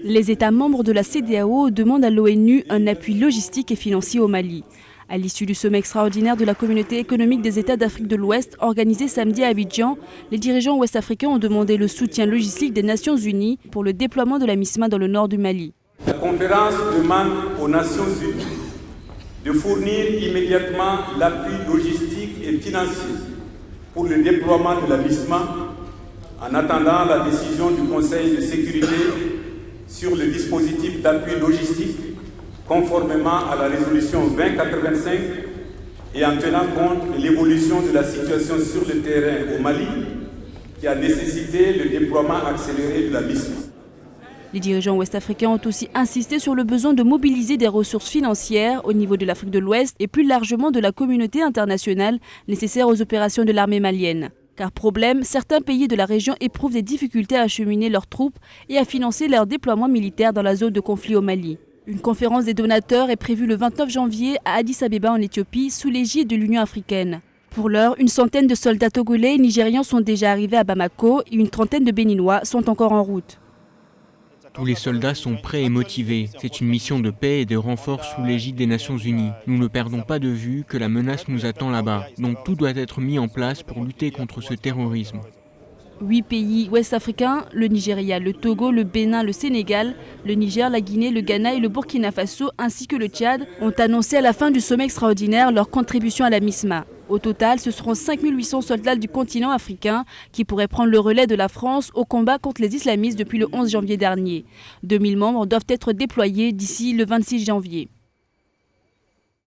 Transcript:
Les États membres de la CEDEAO demandent à l'ONU un appui logistique et financier au Mali. À l'issue du sommet extraordinaire de la Communauté économique des États d'Afrique de l'Ouest, organisé samedi à Abidjan, les dirigeants ouest-africains ont demandé le soutien logistique des Nations Unies pour le déploiement de la MISMA dans le nord du Mali. La conférence demande aux Nations Unies de fournir immédiatement l'appui logistique et financier pour le déploiement de la MISMA en attendant la décision du Conseil de sécurité sur le dispositif d'appui logistique conformément à la résolution 2085 et en tenant compte de l'évolution de la situation sur le terrain au Mali qui a nécessité le déploiement accéléré de la MISMA. Les dirigeants ouest-africains ont aussi insisté sur le besoin de mobiliser des ressources financières au niveau de l'Afrique de l'Ouest et plus largement de la communauté internationale nécessaire aux opérations de l'armée malienne. Car problème, certains pays de la région éprouvent des difficultés à acheminer leurs troupes et à financer leur déploiement militaire dans la zone de conflit au Mali. Une conférence des donateurs est prévue le 29 janvier à Addis Abeba en Éthiopie sous l'égide de l'Union africaine. Pour l'heure, une centaine de soldats togolais et nigérians sont déjà arrivés à Bamako et une trentaine de béninois sont encore en route. Tous les soldats sont prêts et motivés. C'est une mission de paix et de renfort sous l'égide des Nations Unies. Nous ne perdons pas de vue que la menace nous attend là-bas. Donc tout doit être mis en place pour lutter contre ce terrorisme. 8 pays ouest-africains, le Nigeria, le Togo, le Bénin, le Sénégal, le Niger, la Guinée, le Ghana et le Burkina Faso, ainsi que le Tchad, ont annoncé à la fin du sommet extraordinaire leur contribution à la MISMA. Au total, ce seront 5800 soldats du continent africain qui pourraient prendre le relais de la France au combat contre les islamistes depuis le 11 janvier dernier. 2000 membres doivent être déployés d'ici le 26 janvier.